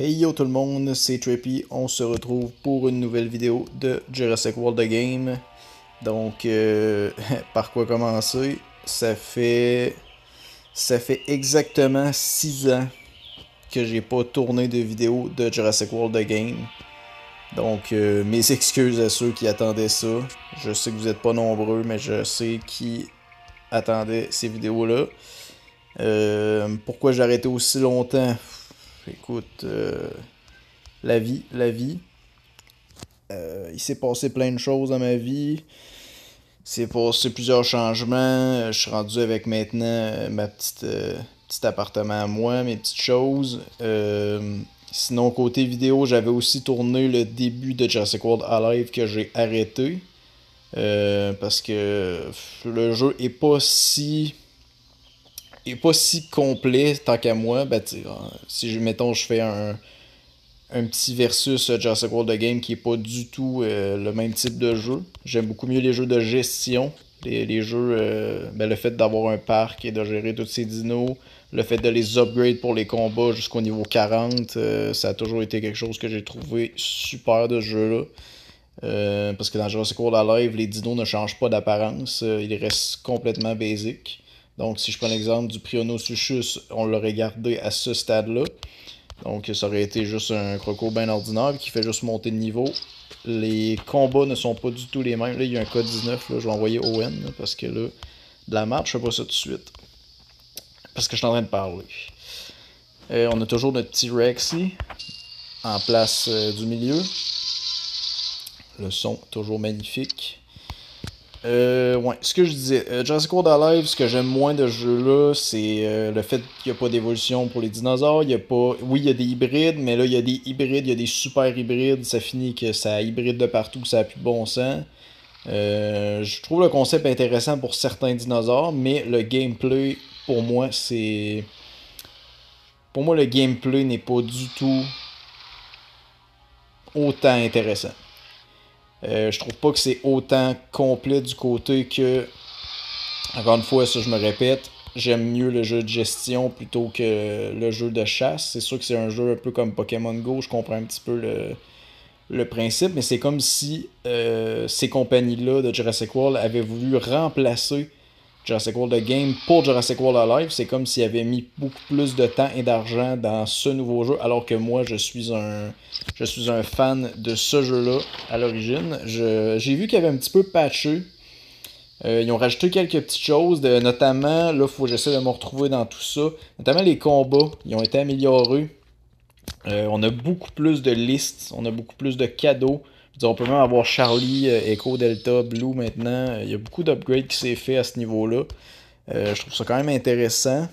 Hey yo tout le monde, c'est Trippy, on se retrouve pour une nouvelle vidéo de Jurassic World The Game. Donc, par quoi commencer? Ça fait exactement 6 ans que j'ai pas tourné de vidéo de Jurassic World The Game. Donc, mes excuses à ceux qui attendaient ça. Je sais que vous êtes pas nombreux, mais je sais qui attendait ces vidéos-là. Pourquoi j'ai arrêté aussi longtemps? Écoute, la vie. Il s'est passé plein de choses dans ma vie. Il s'est passé plusieurs changements. Je suis rendu avec maintenant ma petit appartement à moi, mes petites choses. Sinon, côté vidéo, j'avais aussi tourné le début de Jurassic World Alive que j'ai arrêté. Parce que le jeu est pas si complet tant qu'à moi. Ben, si mettons je fais un petit versus Jurassic World The Game qui est pas du tout le même type de jeu. J'aime beaucoup mieux les jeux de gestion. Les jeux, ben, le fait d'avoir un parc et de gérer tous ces dinos, le fait de les upgrade pour les combats jusqu'au niveau 40, ça a toujours été quelque chose que j'ai trouvé super de ce jeu-là. Parce que dans Jurassic World Alive, les dinos ne changent pas d'apparence, ils restent complètement basiques. Donc si je prends l'exemple du Prionosuchus, on l'aurait gardé à ce stade-là. Donc ça aurait été juste un croco bien ordinaire qui fait juste monter de niveau. Les combats ne sont pas du tout les mêmes. Là, il y a un code 19, là, je vais envoyer Owen, là, parce que là, de la map, je fais pas ça tout de suite. Parce que je suis en train de parler. On a toujours notre petit Rexy en place du milieu. Le son, toujours magnifique. Ouais, ce que je disais, Jurassic World Alive, ce que j'aime moins de ce jeu-là, c'est le fait qu'il n'y a pas d'évolution pour les dinosaures. Il y a pas... Oui, il y a des hybrides, mais là, il y a des hybrides, il y a des super hybrides. Ça finit que ça hybride de partout, ça n'a plus de bon sens. Je trouve le concept intéressant pour certains dinosaures, mais le gameplay, pour moi, c'est... Pour moi, le gameplay n'est pas du tout autant intéressant. Je trouve pas que c'est autant complet du côté que... Encore une fois, ça je me répète, j'aime mieux le jeu de gestion plutôt que le jeu de chasse. C'est sûr que c'est un jeu un peu comme Pokémon Go, je comprends un petit peu le principe, mais c'est comme si ces compagnies-là de Jurassic World avaient voulu remplacer Jurassic World The Game pour Jurassic World Alive. C'est comme s'ils avaient mis beaucoup plus de temps et d'argent dans ce nouveau jeu, alors que moi, je suis un fan de ce jeu-là à l'origine. J'ai vu qu'il y avait un petit peu patché. Ils ont rajouté quelques petites choses, notamment, là, faut que j'essaie de me retrouver dans tout ça. Notamment les combats, ils ont été améliorés. On a beaucoup plus de listes, on a beaucoup plus de cadeaux. Je veux dire, on peut même avoir Charlie, Echo, Delta, Blue maintenant. Il y a beaucoup d'upgrades qui s'est fait à ce niveau-là. Je trouve ça quand même intéressant.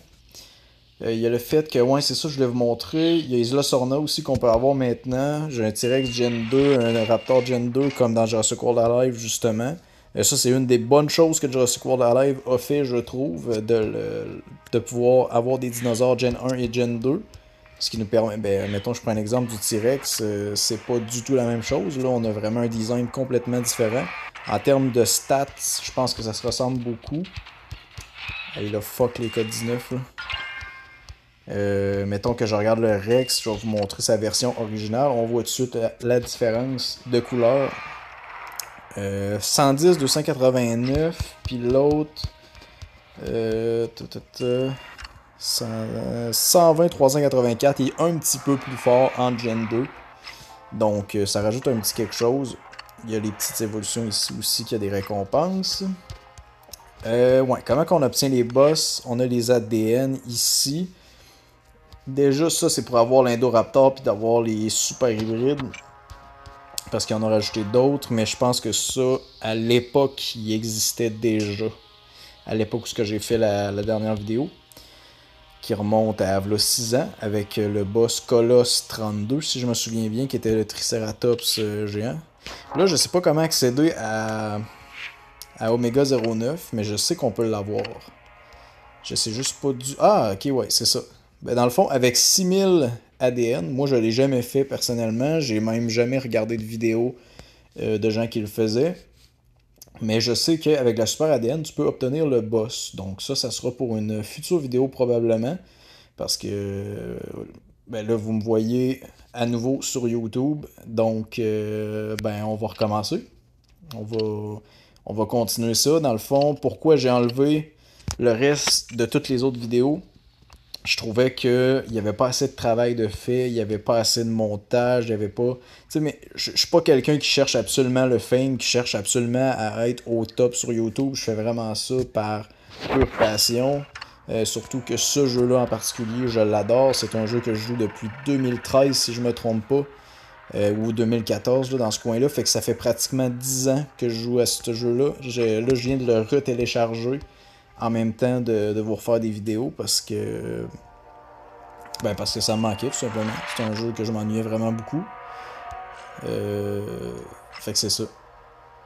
Il y a le fait que, ouais, c'est ça, je voulais vous montrer. Il y a Isla Sorna aussi qu'on peut avoir maintenant. J'ai un T-Rex Gen 2, un Raptor Gen 2, comme dans Jurassic World Alive, justement. Ça, c'est une des bonnes choses que Jurassic World Alive a fait, je trouve, de pouvoir avoir des dinosaures Gen 1 et Gen 2. Ce qui nous permet, ben, mettons, je prends un exemple du T-Rex, c'est pas du tout la même chose. Là, on a vraiment un design complètement différent. En termes de stats, je pense que ça se ressemble beaucoup. Allez là, fuck les codes 19 là. Mettons que je regarde le Rex, je vais vous montrer sa version originale. On voit tout de suite la différence de couleur. 110, 289, puis l'autre 120, 384. Il est un petit peu plus fort en Gen 2. Donc ça rajoute un petit quelque chose. Il y a les petites évolutions ici aussi qui a des récompenses. Ouais, comment qu'on obtient les boss? On a les ADN ici. Déjà, ça, c'est pour avoir l'Indoraptor puis d'avoir les super hybrides. Parce qu'il en a rajouté d'autres, mais je pense que ça, à l'époque, il existait déjà. À l'époque où j'ai fait la dernière vidéo. Qui remonte à 6 ans, avec le boss Colosse 32, si je me souviens bien, qui était le Triceratops géant. Là, je sais pas comment accéder à Omega 09, mais je sais qu'on peut l'avoir. Je sais juste pas du... Ah, ok, ouais, c'est ça. Ben, dans le fond, avec 6000 ADN, moi je l'ai jamais fait personnellement, j'ai même jamais regardé de vidéo de gens qui le faisaient. Mais je sais qu'avec la super ADN, tu peux obtenir le boss. Donc ça sera pour une future vidéo probablement. Parce que ben là, vous me voyez à nouveau sur YouTube. Donc, ben, on va recommencer. On va, on va continuer ça. Dans le fond, pourquoi j'ai enlevé le reste de toutes les autres vidéos? Je trouvais qu'il n'y avait pas assez de travail de fait, il n'y avait pas assez de montage, il n'y avait pas... Tu sais, mais je suis pas quelqu'un qui cherche absolument le fame, qui cherche absolument à être au top sur YouTube. Je fais vraiment ça par pure passion. Surtout que ce jeu-là en particulier, je l'adore. C'est un jeu que je joue depuis 2013, si je me trompe pas. Ou 2014, là, dans ce coin-là. Fait que ça fait pratiquement 10 ans que je joue à ce jeu-là. Là, je viens de le retélécharger en même temps de vous refaire des vidéos parce que ça me manquait tout simplement. C'est un jeu que je m'ennuyais vraiment beaucoup. Fait que c'est ça.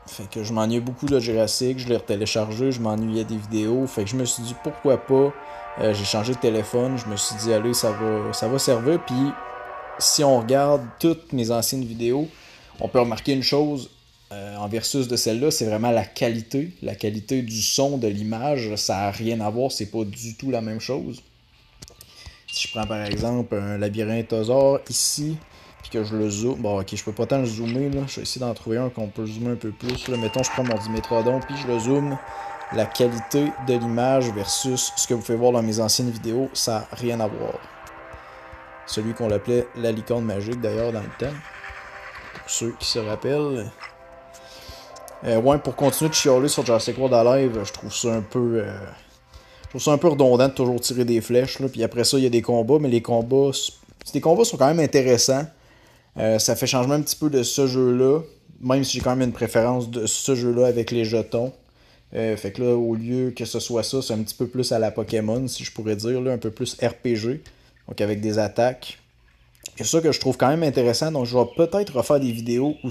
Fait que je m'ennuyais beaucoup de Jurassic, je l'ai retéléchargé, je m'ennuyais des vidéos. Fait que je me suis dit pourquoi pas. J'ai changé de téléphone, je me suis dit allez, ça va servir. Puis si on regarde toutes mes anciennes vidéos, on peut remarquer une chose en versus de celle-là, c'est vraiment la qualité. La qualité du son, de l'image, ça n'a rien à voir, c'est pas du tout la même chose. Si je prends par exemple un labyrinthosaure ici, puis que je le zoome, bon ok, je peux pas tant le zoomer, là. Je vais essayer d'en trouver un qu'on peut zoomer un peu plus. Là. Mettons, je prends mon Dimétrodon, puis je le zoome. La qualité de l'image versus ce que vous pouvez voir dans mes anciennes vidéos, ça n'a rien à voir. Celui qu'on l'appelait la licorne magique d'ailleurs dans le temps. Pour ceux qui se rappellent. Ouais, pour continuer de chialer sur Jurassic World Alive, je trouve ça un peu. Je trouve ça un peu redondant de toujours tirer des flèches. Là. Puis après ça, il y a des combats, mais les combats sont quand même intéressants. Ça fait changement un petit peu de ce jeu-là. Même si j'ai quand même une préférence de ce jeu-là avec les jetons. Fait que là, au lieu que ce soit ça, c'est un petit peu plus à la Pokémon, si je pourrais dire, là, un peu plus RPG. Donc avec des attaques. C'est ça que je trouve quand même intéressant. Donc je vais peut-être refaire des vidéos où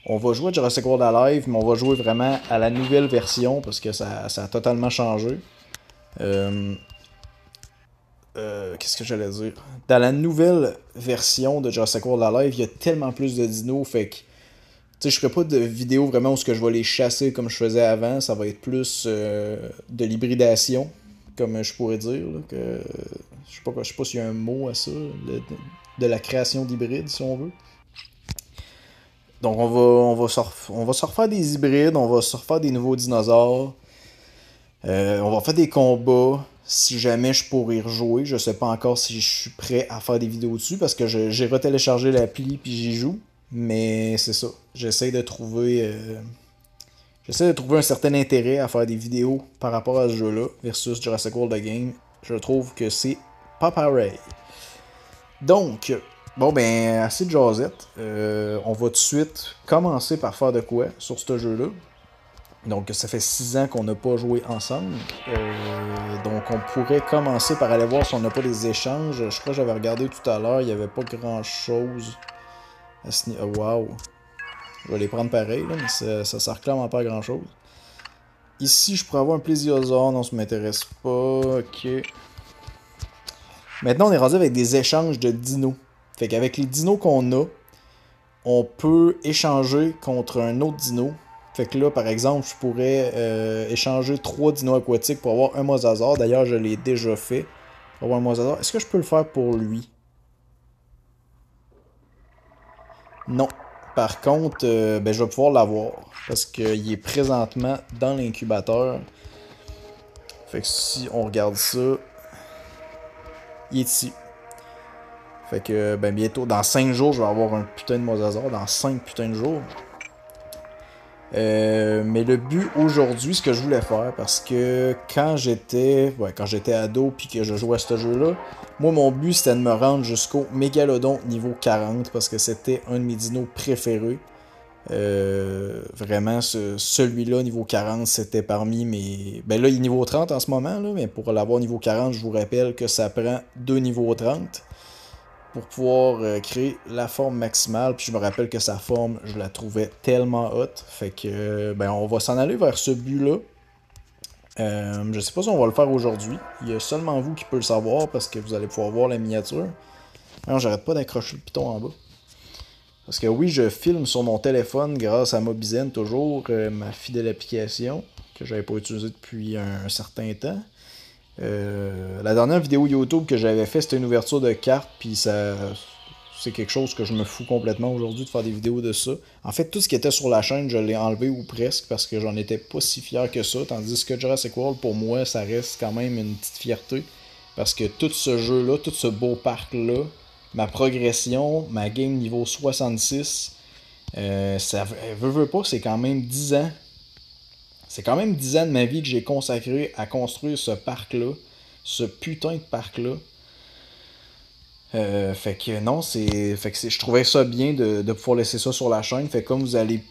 on va jouer à Jurassic World Alive, mais on va jouer vraiment à la nouvelle version parce que ça a totalement changé. Qu'est-ce que j'allais dire? Dans la nouvelle version de Jurassic World Alive, il y a tellement plus de dinos, fait que je ferai pas de vidéo vraiment où je vais les chasser comme je faisais avant. Ça va être plus de l'hybridation, comme je pourrais dire. Là, que, je sais pas s'il y a un mot à ça, de la création d'hybrides, si on veut. Donc on va se refaire des hybrides, on va se refaire des nouveaux dinosaures. On va faire des combats. Si jamais je pourrais y rejouer, je sais pas encore si je suis prêt à faire des vidéos dessus parce que j'ai retéléchargé l'appli puis j'y joue. Mais c'est ça. J'essaie de trouver un certain intérêt à faire des vidéos par rapport à ce jeu-là versus Jurassic World The Game. Je trouve que c'est pas pareil. Donc, bon ben, assez de jasette. On va tout de suite commencer par faire de quoi sur ce jeu-là. Donc, ça fait 6 ans qu'on n'a pas joué ensemble. Donc, on pourrait commencer par aller voir si on n'a pas des échanges. Je crois que j'avais regardé tout à l'heure, il n'y avait pas grand-chose. Waouh! Je vais les prendre pareil, là, mais ça réclame pas grand-chose. Ici, je pourrais avoir un plésiosaure. Non, ça m'intéresse pas. Ok. Maintenant, on est rendu avec des échanges de dinos. Fait qu'avec les dinos qu'on a, on peut échanger contre un autre dino. Fait que là, par exemple, je pourrais échanger 3 dinos aquatiques pour avoir un mosasaure. D'ailleurs, je l'ai déjà fait. Pour avoir un mosasaure. Est-ce que je peux le faire pour lui? Non. Par contre, je vais pouvoir l'avoir. Parce qu'il est présentement dans l'incubateur. Fait que si on regarde ça, il est ici. Fait que bientôt, dans 5 jours, je vais avoir un putain de mosasaure. Dans 5 putains de jours. Mais le but aujourd'hui, ce que je voulais faire, parce que quand j'étais ado puis que je jouais à ce jeu-là, moi mon but c'était de me rendre jusqu'au Mégalodon niveau 40 parce que c'était un de mes dinos préférés. Vraiment, celui-là niveau 40 c'était parmi mes... Ben là il est niveau 30 en ce moment, là, mais pour l'avoir niveau 40, je vous rappelle que ça prend 2 niveaux 30 pour pouvoir créer la forme maximale. Puis je me rappelle que sa forme, je la trouvais tellement hot. Fait que, on va s'en aller vers ce but-là. Je sais pas si on va le faire aujourd'hui. Il y a seulement vous qui peut le savoir parce que vous allez pouvoir voir la miniature. Non, j'arrête pas d'accrocher le piton en bas. Parce que oui, je filme sur mon téléphone grâce à Mobizen, toujours ma fidèle application que j'avais pas utilisée depuis un certain temps. La dernière vidéo YouTube que j'avais fait, c'était une ouverture de carte, puis ça... C'est quelque chose que je me fous complètement aujourd'hui de faire des vidéos de ça. En fait, tout ce qui était sur la chaîne, je l'ai enlevé ou presque parce que j'en étais pas si fier que ça. Tandis que Jurassic World, pour moi, ça reste quand même une petite fierté. Parce que tout ce jeu-là, tout ce beau parc-là, ma progression, ma game niveau 66, ça veut pas, c'est quand même 10 ans. C'est quand même 10 ans de ma vie que j'ai consacré à construire ce parc-là. Ce putain de parc-là. Fait que non, je trouvais ça bien de pouvoir laisser ça sur la chaîne. Fait que comme vous allez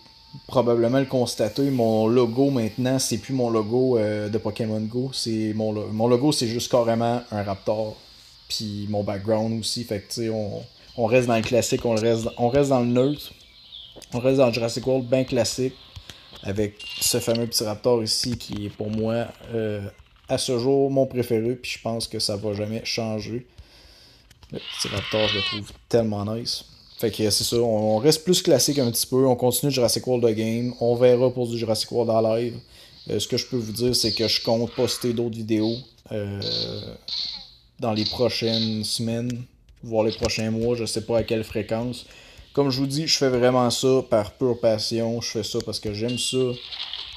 probablement le constater, mon logo maintenant, c'est plus mon logo de Pokémon Go. C'est mon logo, c'est juste carrément un Raptor. Puis mon background aussi. Fait que tu sais, on reste dans le classique, on reste dans le neutre. On reste dans le Jurassic World bien classique. Avec ce fameux petit Raptor ici qui est pour moi à ce jour mon préféré. Puis je pense que ça va jamais changer. Le petit Raptor, je le trouve tellement nice. Fait que c'est ça, on reste plus classique un petit peu, on continue Jurassic World de game, on verra pour du Jurassic World en live. Ce que je peux vous dire, c'est que je compte poster d'autres vidéos dans les prochaines semaines, voire les prochains mois, je sais pas à quelle fréquence. Comme je vous dis, je fais vraiment ça par pure passion, je fais ça parce que j'aime ça.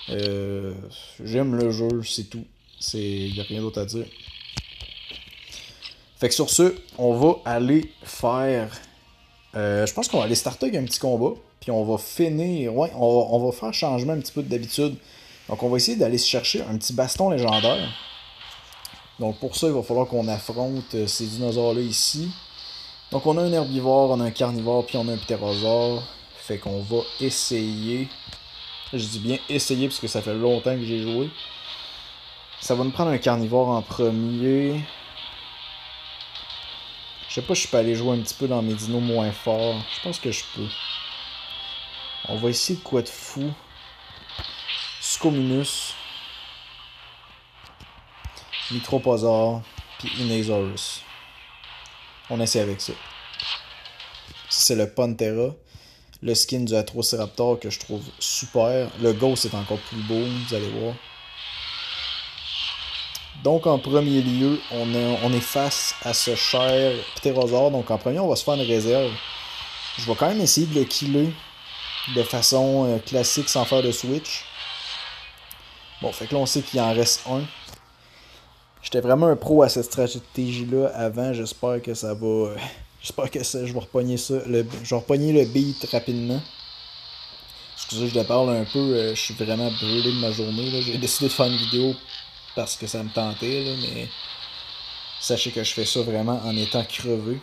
J'aime le jeu, c'est tout. Il n'y a rien d'autre à dire. Fait que sur ce, on va aller faire... je pense qu'on va aller starter avec un petit combat. Puis on va finir... Ouais, on va faire changement un petit peu d'habitude. Donc on va essayer d'aller se chercher un petit baston légendaire. Donc pour ça, il va falloir qu'on affronte ces dinosaures-là ici. Donc on a un herbivore, on a un carnivore, puis on a un ptérosaure. Fait qu'on va essayer... Je dis bien essayer parce que ça fait longtemps que j'ai joué. Ça va nous prendre un carnivore en premier... Je sais pas si je peux aller jouer un petit peu dans mes dinos moins forts. Je pense que je peux. On va essayer de quoi de fou. Scominus. Microposaure. Puis Inasaurus. On essaie avec ça. C'est le Pantera. Le skin du Atrociraptor que je trouve super. Le Ghost est encore plus beau, vous allez voir. Donc en premier lieu, on est face à ce cher ptérosaure. Donc en premier, on va se faire une réserve. Je vais quand même essayer de le killer de façon classique sans faire de switch. Bon, fait que là on sait qu'il en reste un. J'étais vraiment un pro à cette stratégie-là avant. J'espère que ça va... J'espère que je vais repogner ça. Je vais repogner le beat rapidement. Excusez, je déparle un peu. Je suis vraiment brûlé de ma journée. J'ai décidé de faire une vidéo parce que ça me tentait, là, mais sachez que je fais ça vraiment en étant crevé.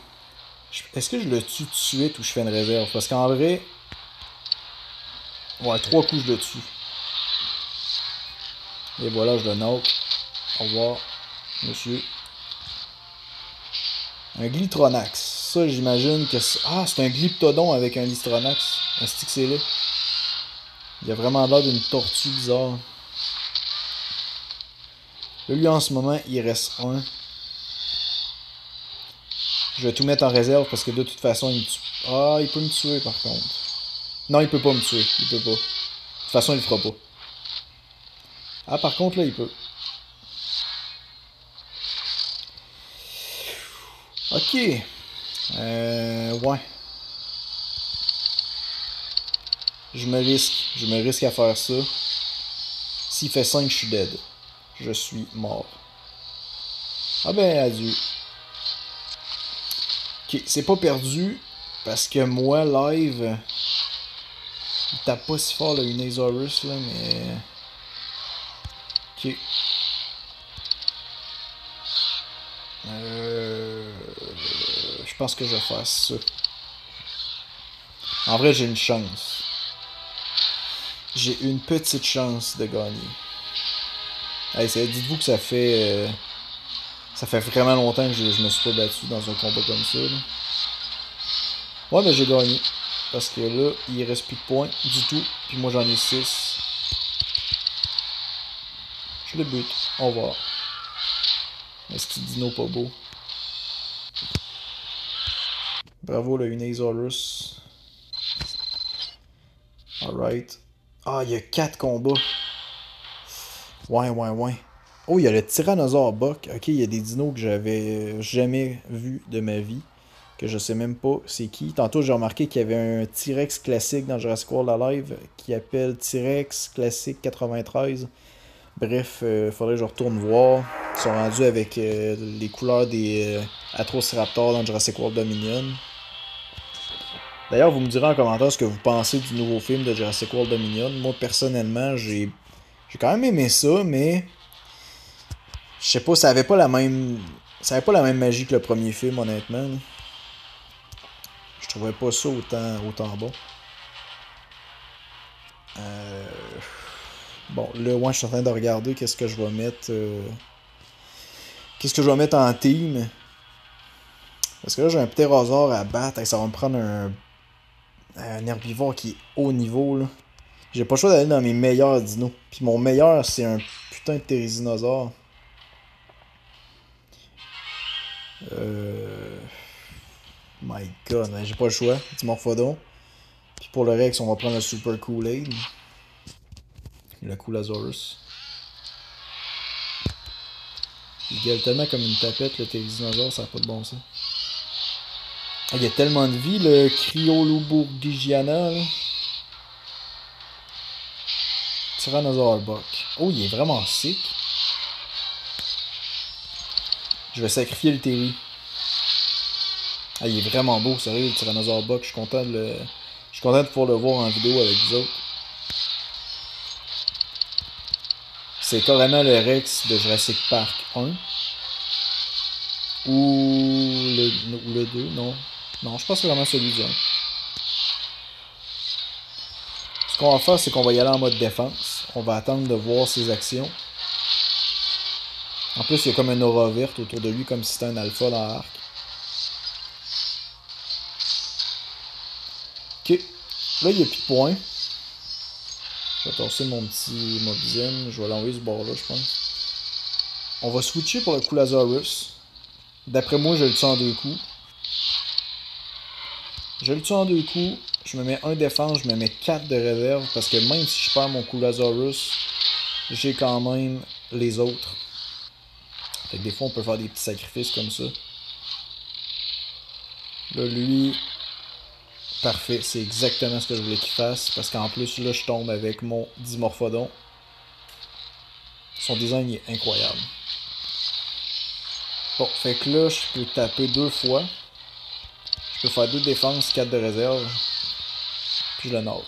Est-ce que je le tue tout de suite ou je fais une réserve? Parce qu'en vrai... Ouais, 3 coups je le tue. Et voilà, je le knock. Au revoir, monsieur. Un Glytronax. Ça, j'imagine que c'est... Ah, c'est un Glyptodon avec un Glytronax. Un stick, c'est là. Il a vraiment l'air d'une tortue bizarre. Là, lui, en ce moment, il reste un. Je vais tout mettre en réserve parce que de toute façon, il me tue. Ah, il peut me tuer, par contre. Non, il peut pas me tuer. Il peut pas. De toute façon, il le fera pas. Ah, par contre, là, il peut. Ok. Ouais. Je me risque à faire ça. S'il fait 5, je suis dead. Je suis mort. Ah ben, adieu. Ok, c'est pas perdu. Parce que moi, live... Il tape pas si fort le Inasaurus, là, mais... Ok. Je pense que je vais faire ça. En vrai, j'ai une chance. J'ai une petite chance de gagner. Hey, dites-vous que ça fait vraiment longtemps que je me suis pas battu dans un combat comme ça. Là. Ouais, ben j'ai gagné. Parce que là, il reste plus de points du tout. Puis moi, j'en ai 6. Je le bute. Au revoir. Est-ce qu'il dino pas beau? Bravo, le Unasaurus. Alright. Ah, il y a 4 combats. Ouais. Oh, il y a le Tyrannosaure Buck. Ok, il y a des dinos que j'avais jamais vus de ma vie. Que je sais même pas c'est qui. Tantôt, j'ai remarqué qu'il y avait un T-Rex classique dans Jurassic World Alive qui appelle T-Rex Classique 93. Bref, faudrait que je retourne voir. Ils sont rendus avec les couleurs des Atrociraptors dans Jurassic World Dominion. D'ailleurs, vous me direz en commentaire ce que vous pensez du nouveau film de Jurassic World Dominion. Moi, personnellement, j'ai quand même aimé ça, mais je sais pas, ça avait pas la même magie que le premier film, honnêtement. Je trouvais pas ça autant bon. Euh... Bon, là, ouais, je suis en train de regarder qu'est-ce que je vais mettre. Qu'est-ce que je vais mettre en team. Parce que là, j'ai un ptérosaure à battre. Et ça va me prendre un herbivore qui est haut niveau, là. J'ai pas le choix d'aller dans mes meilleurs dinos. Puis mon meilleur, c'est un putain de thérisinosaure. Euh... My god, hein, j'ai pas le choix. Dimorphodon. Puis pour le Rex, on va prendre le Super Kool-Aid. Le Coolasaurus. Il gueule tellement comme une tapette, le thérisinosaure, ça a pas de bon sens. Ah, il y a tellement de vie, le Cryoloburgiana, là. Tyrannosaure Buck. Oh, il est vraiment sick. Je vais sacrifier le Terry. Ah, il est vraiment beau, sérieux, le Tyrannosaure Buck. Je suis content je suis content de pouvoir le voir en vidéo avec vous autres. C'est carrément le Rex de Jurassic Park 1. Ou le 2, non. Non, je pense que c'est vraiment celui du 1. Ce qu'on va faire, c'est qu'on va y aller en mode défense. On va attendre de voir ses actions. En plus, il y a comme une aura verte autour de lui, comme si c'était un alpha dans l'arc. Ok. Là, il n'y a plus de points. Je vais torser mon petit Mobzim. Je vais l'envoyer ce bord-là, je pense. On va switcher pour le Coolasaurus. D'après moi, je le tue en 2 coups. Je le tue en 2 coups. Je me mets un défense, je me mets 4 de réserve. Parce que même si je perds mon Coolasaurus, j'ai quand même les autres. Fait que des fois, on peut faire des petits sacrifices comme ça. Là, lui... Parfait, c'est exactement ce que je voulais qu'il fasse. Parce qu'en plus, là, je tombe avec mon Dimorphodon. Son design est incroyable. Bon, fait que là, je peux taper 2 fois. Je peux faire 2 défenses, 4 de réserve. Puis je le knock.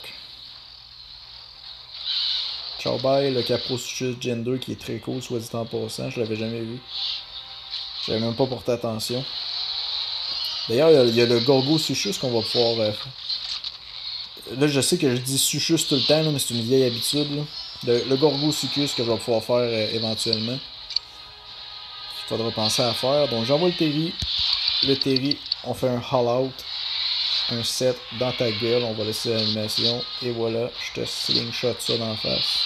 Ciao bye, le Caprosuchus Gen 2 qui est très cool, soit dit en passant. Je l'avais jamais vu. J'avais même pas porté attention. D'ailleurs, il y a le Gorgosuchus qu'on va pouvoir... Là, je sais que je dis Suchus tout le temps, là, mais c'est une vieille habitude. Là. Le Gorgosuchus que je vais pouvoir faire éventuellement. Il faudra penser à faire. Donc, j'envoie le Terry. Le Terry, on fait un All-Out. Un set dans ta gueule. On va laisser l'animation. Et voilà, je te slingshot ça dans la face.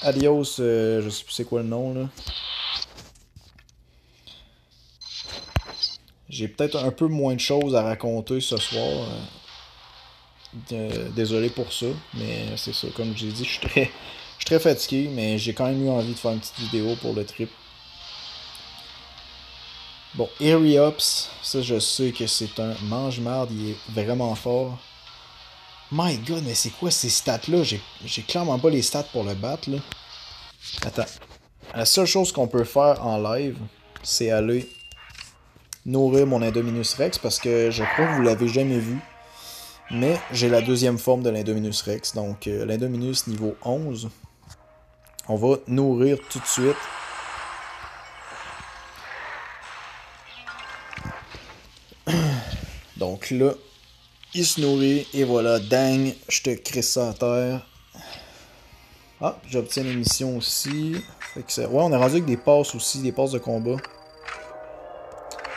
Adios, je sais plus c'est quoi le nom, là. J'ai peut-être un peu moins de choses à raconter ce soir. Désolé pour ça, mais c'est ça. Comme j'ai dit, je suis très fatigué, mais j'ai quand même eu envie de faire une petite vidéo pour le trip. Bon, Aeriops, ça je sais que c'est un mange-marde, il est vraiment fort. My god, mais c'est quoi ces stats-là? J'ai clairement pas les stats pour le battre, là. Attends. La seule chose qu'on peut faire en live, c'est aller nourrir mon Indominus Rex, parce que je crois que vous l'avez jamais vu. Mais j'ai la deuxième forme de l'Indominus Rex, donc l'Indominus niveau 11. On va nourrir tout de suite. Donc là, il se nourrit, et voilà, dang, je te crisse ça à terre. Ah, j'obtiens une mission aussi. Fait que ouais, on est rendu avec des passes aussi, des passes de combat.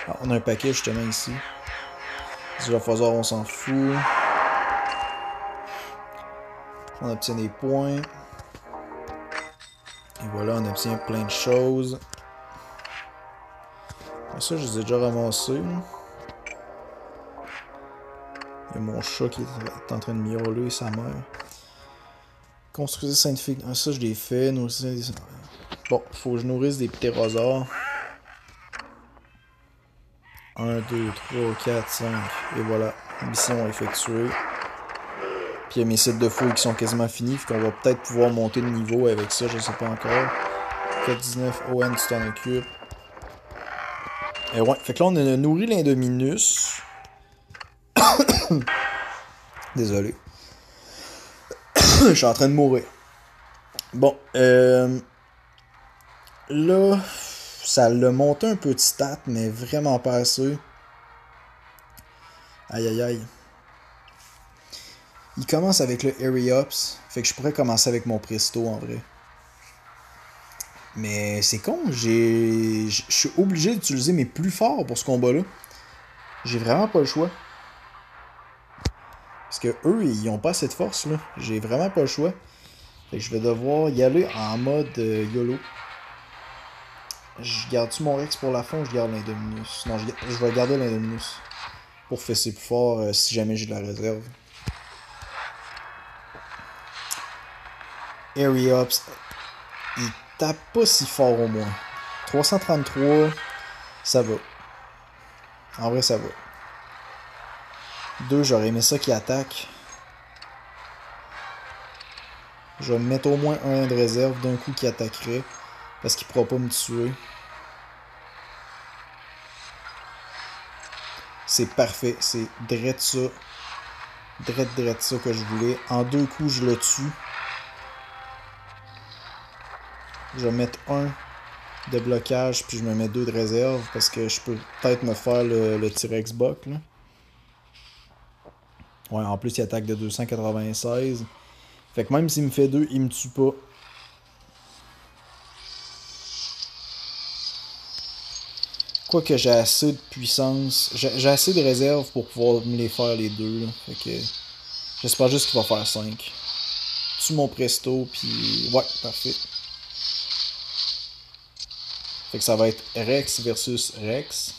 Ah, on a un paquet justement ici. Dilophosaure, on s'en fout. On obtient des points. Et voilà, on obtient plein de choses. Ça, je les ai déjà ramassés. Il y a mon chat qui est en train de miauler, sa mère. Construisez scientifique. Ah, ça, je l'ai fait. Bon, faut que je nourrisse des ptérosaures. 1, 2, 3, 4, 5. Et voilà. Mission effectuée. Puis il y a mes sites de fouilles qui sont quasiment finis. Fait qu'on va peut-être pouvoir monter de niveau avec ça, je sais pas encore. 4-19, ON, tu t'en occupes. Et ouais, fait que là on a nourri l'Indominus. Désolé. Je suis en train de mourir. Bon, là, ça l'a monté un peu de stats, mais vraiment pas assez. Aïe aïe aïe. Il commence avec le Airy Ups, fait que je pourrais commencer avec mon Presto en vrai. Mais c'est con, je suis obligé d'utiliser mes plus forts pour ce combat-là. J'ai vraiment pas le choix. Parce que eux, ils ont pas assez de force là. J'ai vraiment pas le choix. Fait que je vais devoir y aller en mode YOLO. Je garde-tu mon Rex pour la fin ou je garde l'Indominus? Non, je vais garder l'Indominus. Pour fesser plus fort si jamais j'ai de la réserve. Airy Ups. Il tape pas si fort au moins. 333, ça va. En vrai, ça va. 2, j'aurais aimé ça qui attaque. Je vais me mettre au moins un de réserve d'un coup qui attaquerait. Parce qu'il pourra pas me tuer. C'est parfait. C'est drette ça. Drette ça que je voulais. En 2 coups, je le tue. Je vais mettre un de blocage, puis je me mets 2 de réserve, parce que je peux peut-être me faire le T-Rex Buck, là. Ouais, en plus, il attaque de 296. Fait que même s'il me fait 2, il me tue pas. Quoique j'ai assez de puissance, j'ai assez de réserve pour pouvoir me les faire les deux, là. Fait que j'espère juste qu'il va faire 5. Tue mon Presto, puis ouais, parfait. Fait que ça va être Rex versus Rex.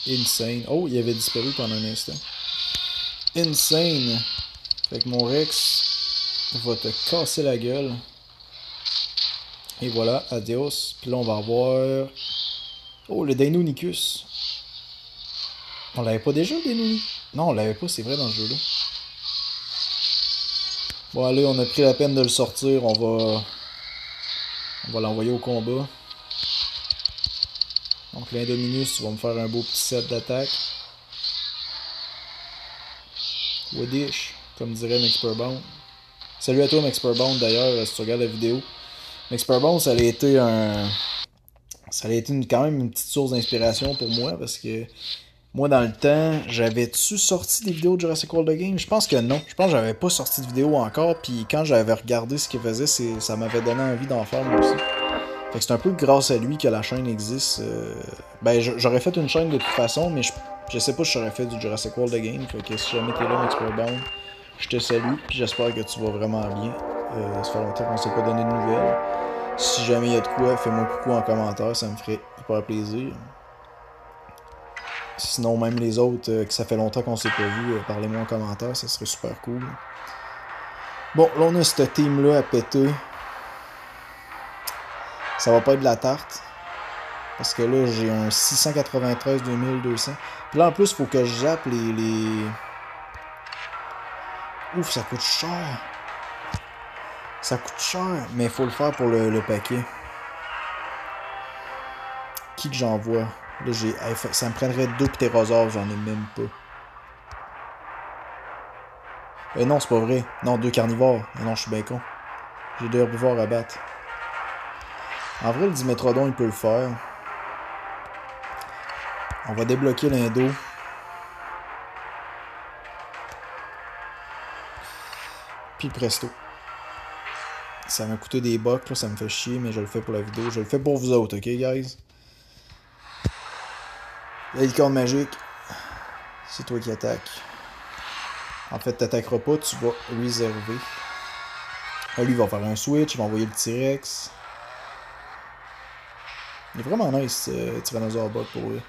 Insane. Oh, il avait disparu pendant un instant. Insane. Fait que mon Rex va te casser la gueule. Et voilà, adios. Puis là, on va avoir... Oh, le Deinonychus. On l'avait pas déjà, le Deinonychus? Non, on l'avait pas, c'est vrai, dans le jeu-là. Bon, allez, on a pris la peine de le sortir. On va l'envoyer au combat. Donc, l'Indominus, tu vas me faire un beau petit set d'attaque. Wadish, comme dirait Mexperbound. Salut à toi, Mexperbound, d'ailleurs, si tu regardes la vidéo. Mexperbound, ça a été quand même une petite source d'inspiration pour moi, parce que moi, dans le temps, j'avais-tu sorti des vidéos de Jurassic World The Game? Je pense que non. Je pense que j'avais pas sorti de vidéo encore, puis quand j'avais regardé ce qu'il faisait, ça m'avait donné envie d'en faire moi aussi. Fait que c'est un peu grâce à lui que la chaîne existe. Ben, j'aurais fait une chaîne de toute façon, mais je sais pas si j'aurais fait du Jurassic World The Game. Fait que si jamais t'es là, Mexperbound, je te salue, puis j'espère que tu vas vraiment bien. Ça fait longtemps qu'on s'est pas donné de nouvelles. Si jamais il y a de quoi, fais-moi coucou en commentaire, ça me ferait hyper plaisir. Sinon, même les autres, que ça fait longtemps qu'on s'est pas vu, parlez-moi en commentaire, ça serait super cool. Bon, là on a cette team-là à péter. Ça va pas être de la tarte. Parce que là, j'ai un 693 2200. Puis là, en plus, il faut que je zappe les... Ouf, ça coûte cher. Ça coûte cher, mais il faut le faire pour le paquet. Qui que j'envoie? Là, ça me prendrait 2 ptérosaures, j'en ai même pas. Non, c'est pas vrai. Non, 2 carnivores. Non, je suis bien con. J'ai 2 herbivores à battre. En vrai, le Dimétrodon, il peut le faire. On va débloquer l'Indo. Puis le Presto. Ça m'a coûté des bucks, là, ça me fait chier, mais je le fais pour la vidéo. Je le fais pour vous autres, ok, guys? La licorne magique, c'est toi qui attaques. En fait, t'attaqueras pas, tu vas réserver. Là, lui, il va faire un switch, il va envoyer le T-Rex. Il est vraiment nice, Tyrannosaurus Buck, pour lui.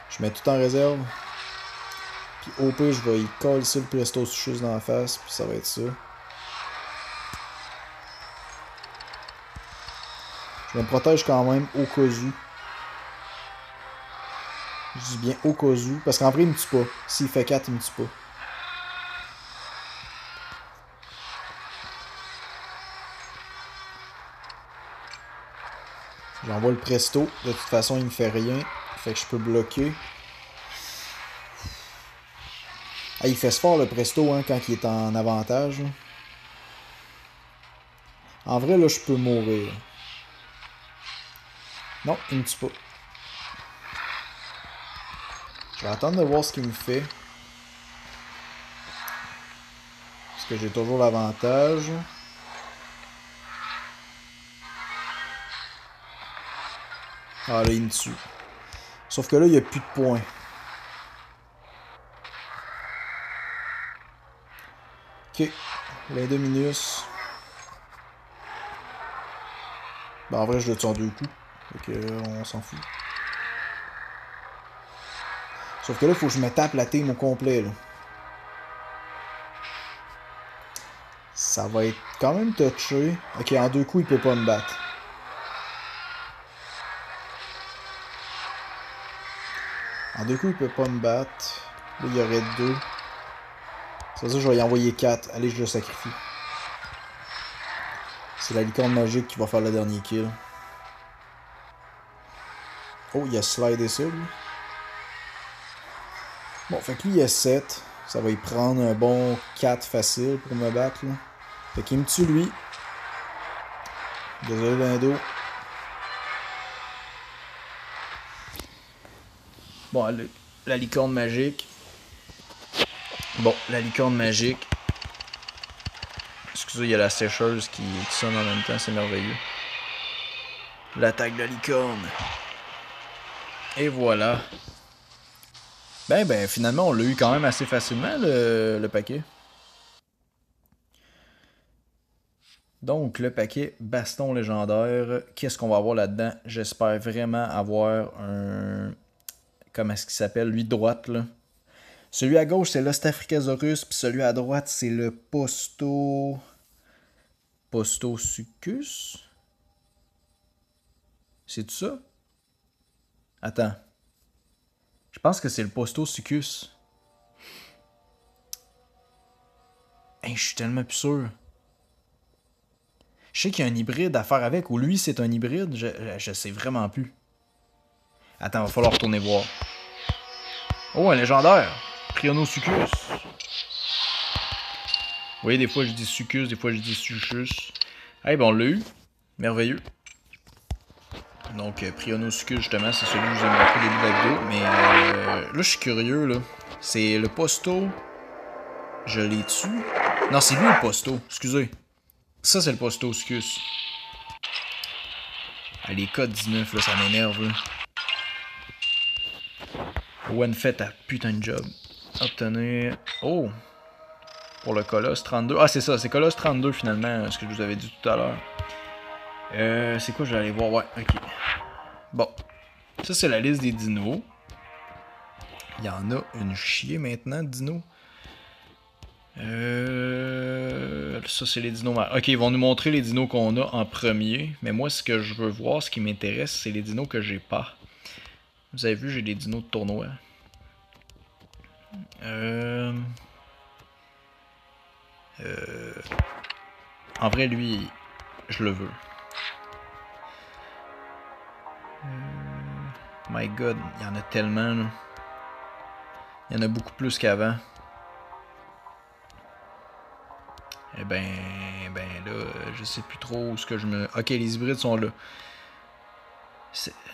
Je mets tout en réserve. Puis au pire, je vais y coller le Presto Sucus dans la face, puis ça va être ça. Je me protège quand même au cas où. Je dis bien au cas où, parce qu'en vrai, il me tue pas. S'il fait 4, il me tue pas. J'envoie le Presto. De toute façon, il me fait rien. Fait que je peux bloquer. Ah, il fait ce fort le Presto hein, quand il est en avantage. En vrai, là, je peux mourir. Non, il me tue pas. Je vais attendre de voir ce qu'il me fait. Parce que j'ai toujours l'avantage. Ah là, il me tue. Sauf que là, il n'y a plus de points. Ok. L'Indominus. Ben, en vrai, je le tue en 2 coups. Donc, on s'en fout. Sauf que là, il faut que je me tape la team au complet. Là. Ça va être quand même touché. Ok, en 2 coups, il peut pas me battre. En 2 coups, il peut pas me battre. Là, il y aurait 2. C'est pour ça que je vais y envoyer 4. Allez, je le sacrifie. C'est la licorne magique qui va faire le dernier kill. Oh, il a slidé ça, lui. Bon, fait que lui, il a 7. Ça va y prendre un bon 4 facile pour me battre, là. Fait qu'il me tue, lui. Désolé, Lindo. Bon, la licorne magique. Bon, la licorne magique. Excusez, il y a la sécheuse qui sonne en même temps, c'est merveilleux. L'attaque de la licorne. Et voilà. Ben, finalement, on l'a eu quand même assez facilement, le paquet. Donc, le paquet baston légendaire. Qu'est-ce qu'on va avoir là-dedans? J'espère vraiment avoir un... Comment est-ce qu'il s'appelle? Lui de droite, là. Celui à gauche, c'est l'Ostafricasaurus. Puis celui à droite, c'est le Postosuchus? C'est tout ça? Attends. Je pense que c'est le Postosuchus. Hey, je suis tellement plus sûr. Je sais qu'il y a un hybride à faire avec, ou lui c'est un hybride, je sais vraiment plus. Attends, va falloir retourner voir. Oh, un légendaire! Prionosuchus. Vous voyez, des fois je dis Succus, des fois je dis Suchus. Eh ben on l'a eu. Merveilleux. Donc, Prionosuchus, justement, c'est celui que je vous ai montré au début de la vidéo. Mais là, je suis curieux, là. C'est le Posto. Je l'ai tué. Non, c'est lui le Posto. Excusez. Ça, c'est le Postosuchus. Ah, les codes 19, là, ça m'énerve, là. One fait à putain de job. Obtenir... Oh! Pour le Colosse 32. Ah, c'est ça, c'est Colosse 32 finalement, ce que je vous avais dit tout à l'heure. C'est quoi, je vais aller voir. Ouais, ok. Bon. Ça, c'est la liste des dinos. Il y en a une chier maintenant, dinos. Ça, c'est les dinos. Ok, ils vont nous montrer les dinos qu'on a en premier. Mais moi, ce que je veux voir, ce qui m'intéresse, c'est les dinos que j'ai pas. Vous avez vu, j'ai des dinos de tournoi. En vrai, lui, je le veux. My God, il y en a tellement, là. Il y en a beaucoup plus qu'avant. Eh ben là, je sais plus trop où ce que je me... Ok, les hybrides sont là.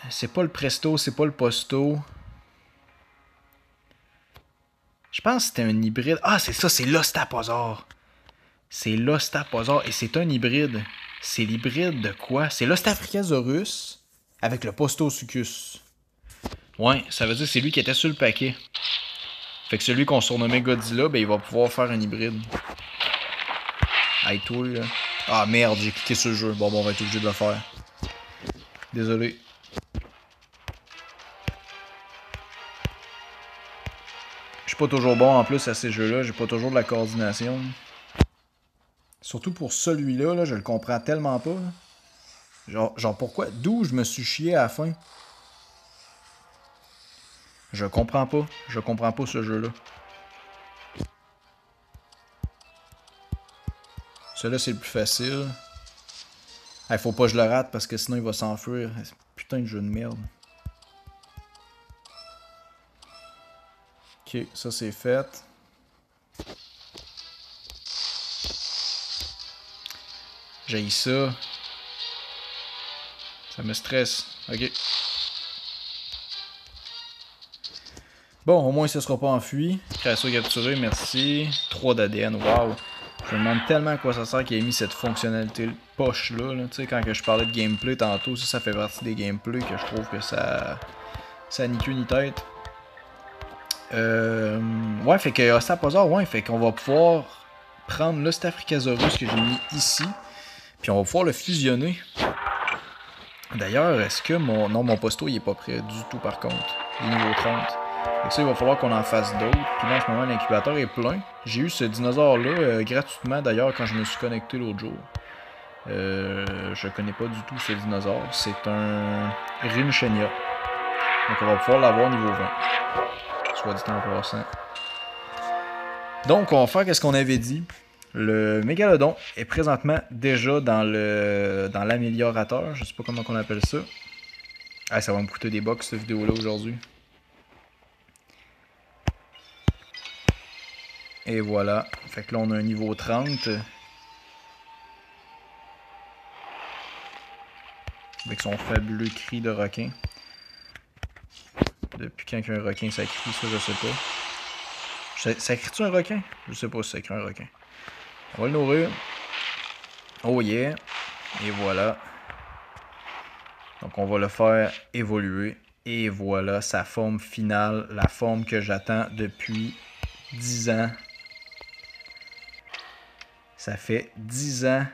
C'est pas le Presto, c'est pas le Posto. Je pense que c'était un hybride. Ah, c'est ça, c'est l'Ostaposaure. C'est l'Ostaposaure et c'est un hybride. C'est l'hybride de quoi? C'est l'Ostafricasaurus avec le Postosuchus. Ouais, ça veut dire que c'est lui qui était sur le paquet. Fait que celui qu'on surnommait Godzilla, ben il va pouvoir faire un hybride. Aïe toi là. Ah merde, j'ai cliqué sur le jeu. Bon, on va être obligé de le faire. Désolé. Je suis pas toujours bon en plus à ces jeux-là. J'ai pas toujours de la coordination. Surtout pour celui-là, là, je le comprends tellement pas. Là. Genre pourquoi? D'où je me suis chié à la fin? Je comprends pas. Je comprends pas ce jeu-là. Celui-là, c'est le plus facile. Il faut pas que je le rate parce que sinon il va s'enfuir. Putain de jeu de merde. Ok, ça c'est fait. J'ai ça. Ça me stresse. Ok. Bon, au moins il ne se sera pas enfui. Création capturée, merci. 3 d'ADN, waouh. Je me demande tellement à quoi ça sert qu'il ait mis cette fonctionnalité poche là. Tu sais, quand que je parlais de gameplay tantôt, ça fait partie des gameplays que je trouve que ça ni queue ni tête. Ouais, fait que Ostaposaur, ouais, fait qu'on va pouvoir prendre l'Ostafricasaurus que j'ai mis ici. Puis on va pouvoir le fusionner. D'ailleurs, est-ce que mon... Non, mon posto, il est pas prêt du tout par contre. Il est niveau 30. Fait que ça, il va falloir qu'on en fasse d'autres. Puis là, en ce moment, l'incubateur est plein. J'ai eu ce dinosaure-là gratuitement d'ailleurs quand je me suis connecté l'autre jour. Je connais pas du tout ce dinosaure. C'est un Rinchenia. Donc on va pouvoir l'avoir niveau 20. Soit dit en passant. Donc on va faire qu'est-ce qu'on avait dit. Le mégalodon est présentement déjà dans l'améliorateur. Je sais pas comment on appelle ça. Ah, ça va me coûter des bucks cette vidéo-là aujourd'hui. Et voilà. Fait que là on a un niveau 30. Avec son fabuleux cri de requin. Depuis quand qu'un requin ça crie, ça je sais pas. Ça crie-tu un requin? Je sais pas si ça crie un requin. On va le nourrir. Oh yeah. Et voilà. Donc on va le faire évoluer. Et voilà sa forme finale. La forme que j'attends depuis 10 ans. Ça fait 10 ans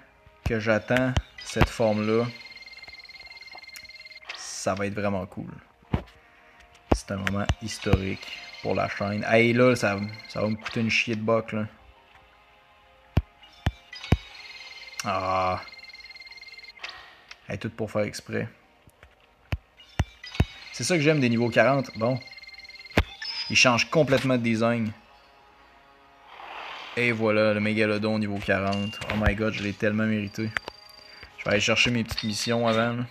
que j'attends cette forme-là. Ça va être vraiment cool. C'est un moment historique pour la chaîne. Hey là, ça va me coûter une chier de boc là. Ah. Hey, tout pour faire exprès. C'est ça que j'aime des niveaux 40. Bon. Ils changent complètement de design. Et voilà, le mégalodon niveau 40. Oh my god, je l'ai tellement mérité. Je vais aller chercher mes petites missions avant. Là.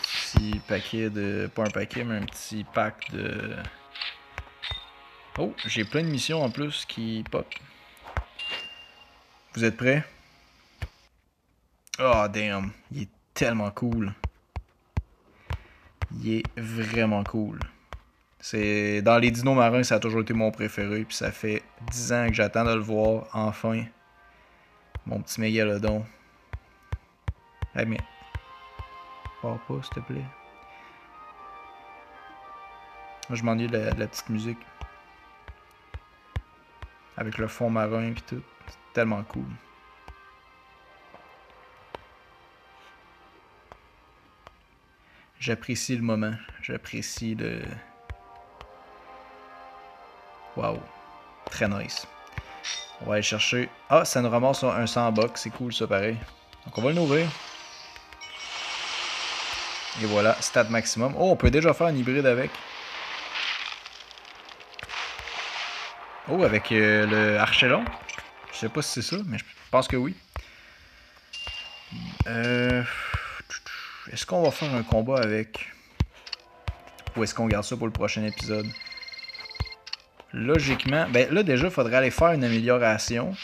Petit paquet de... Pas un paquet, mais un petit pack de... Oh, j'ai plein de missions en plus qui pop. Vous êtes prêts? Oh damn, il est tellement cool. Il est vraiment cool. C'est dans les dinos marins, ça a toujours été mon préféré. Puis ça fait 10 ans que j'attends de le voir, enfin. Mon petit mégalodon. Hey, mais... Pars pas, s'il te plaît. Moi, je m'ennuie de la petite musique. Avec le fond marin et tout. C'est tellement cool. J'apprécie le moment. J'apprécie le... Waouh. Très nice. On va aller chercher... Ah, ça nous ramasse un 100 bucks. C'est cool ça, pareil. Donc on va le nourrir. Et voilà, stat maximum. Oh, on peut déjà faire un hybride avec. Oh, avec le Archelon. Je sais pas si c'est ça, mais je pense que oui. Est-ce qu'on va faire un combat avec... Ou est-ce qu'on garde ça pour le prochain épisode? Logiquement... Ben là, déjà, il faudrait aller faire une amélioration.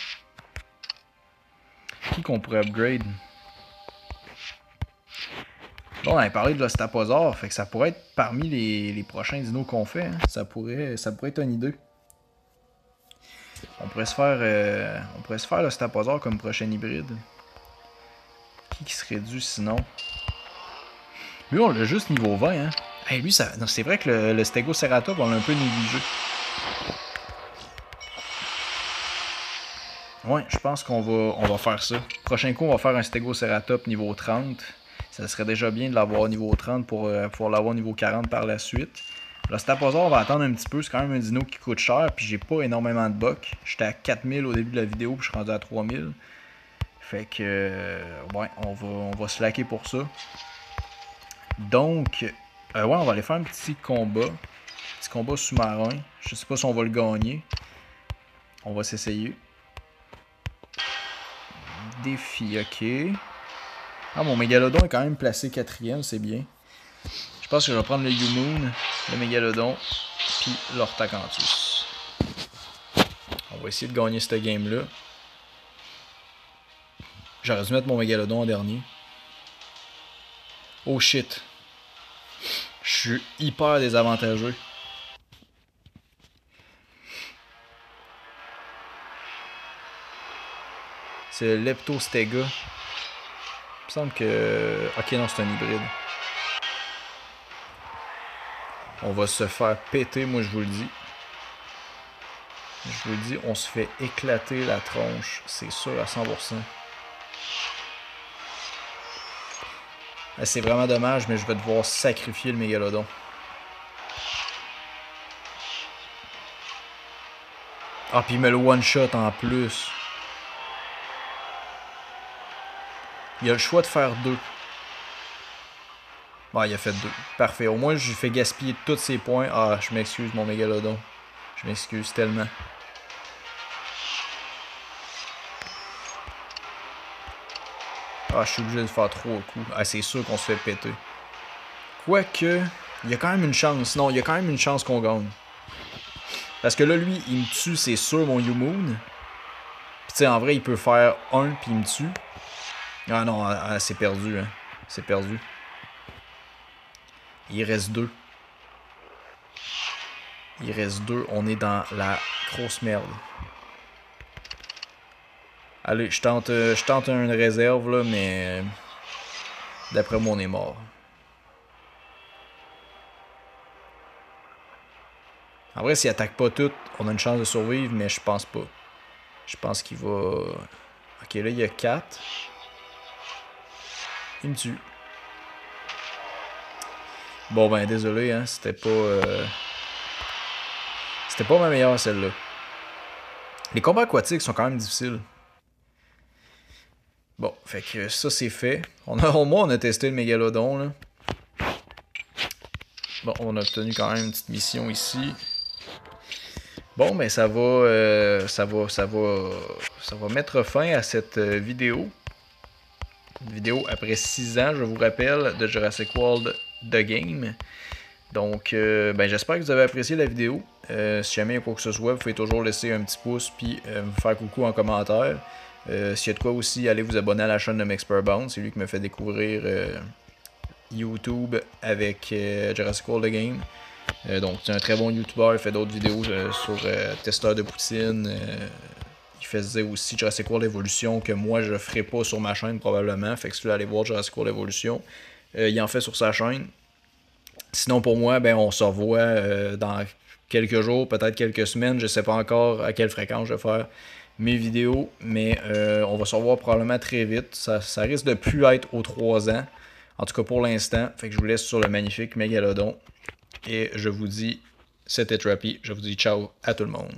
Qui qu'on pourrait upgrade? Bon, on avait parlé de l'Ostaposaur, fait que ça pourrait être parmi les prochains dinos qu'on fait. Hein. Ça pourrait être une idée. On pourrait se faire l'Ostaposaur comme prochain hybride. Qui serait dû sinon? Lui, on l'a juste niveau 20. Hein. Hey, lui, c'est vrai que le Stegoceratops, on l'a un peu négligé. Ouais, je pense qu'on va faire ça. Prochain coup, on va faire un Stegoceratops niveau 30. Ça serait déjà bien de l'avoir au niveau 30 pour pouvoir l'avoir au niveau 40 par la suite. Le Staposaur, on va attendre un petit peu. C'est quand même un dino qui coûte cher. Puis j'ai pas énormément de bucks. J'étais à 4000 au début de la vidéo. Puis je suis rendu à 3000. Fait que, ouais, on va se laquer pour ça. Donc, ouais, on va aller faire un petit combat. Petit combat sous-marin. Je sais pas si on va le gagner. On va s'essayer. Défi, ok. Ah, mon Mégalodon est quand même placé 4ème, c'est bien. Je pense que je vais prendre le U-Moon, le Mégalodon, puis l'Orthacanthus. On va essayer de gagner cette game-là. J'aurais dû mettre mon Mégalodon en dernier. Oh shit. Je suis hyper désavantageux. C'est le Leptostega. Il me semble que... Ok, non, c'est un hybride. On va se faire péter, moi je vous le dis. Je vous le dis, on se fait éclater la tronche. C'est sûr à 100%. C'est vraiment dommage, mais je vais devoir sacrifier le Mégalodon. Ah, puis il met le one-shot en plus. Il a le choix de faire 2. Bon, il a fait 2. Parfait. Au moins, j'ai fait gaspiller tous ses points. Ah, je m'excuse, mon Mégalodon. Je m'excuse tellement. Ah, je suis obligé de faire 3 coups. Ah, c'est sûr qu'on se fait péter. Quoique, il y a quand même une chance. Non, il y a quand même une chance qu'on gagne. Parce que là, lui, il me tue, c'est sûr, mon U-Moon. Puis tu sais, en vrai, il peut faire 1 puis il me tue. Ah non, c'est perdu, hein. C'est perdu. Il reste 2. Il reste 2. On est dans la grosse merde. Allez, je tente une réserve, là, mais... D'après moi, on est mort. En vrai, s'il attaque pas tout, on a une chance de survivre, mais je pense pas. Je pense qu'il va... Ok, là, il y a 4. Il me tue. Bon, ben, désolé, hein, c'était pas... C'était pas ma meilleure, celle-là. Les combats aquatiques sont quand même difficiles. Bon, fait que ça, c'est fait. Au moins, on a testé le Mégalodon, là. Bon, on a obtenu quand même une petite mission ici. Bon, ben ça va mettre fin à cette vidéo. Une vidéo après 6 ans, je vous rappelle, de Jurassic World The Game. Donc, ben j'espère que vous avez apprécié la vidéo. Si jamais il y a quoi que ce soit, vous pouvez toujours laisser un petit pouce puis me faire coucou en commentaire. S'il y a de quoi aussi, allez vous abonner à la chaîne de Mexperbound. C'est lui qui me fait découvrir YouTube avec Jurassic World The Game. Donc c'est un très bon YouTuber, il fait d'autres vidéos sur testeur de poutine. Il faisait aussi Jurassic World Evolution que moi je ferai pas sur ma chaîne probablement. Fait que si vous voulez aller voir Jurassic World Evolution, il en fait sur sa chaîne. Sinon pour moi, ben on se revoit dans quelques jours, peut-être quelques semaines. Je sais pas encore à quelle fréquence je vais faire mes vidéos, mais on va se revoir probablement très vite. Ça risque de plus être aux 3 ans. En tout cas pour l'instant. Fait que je vous laisse sur le magnifique Mégalodon. Et je vous dis, c'était Trappy. Je vous dis ciao à tout le monde.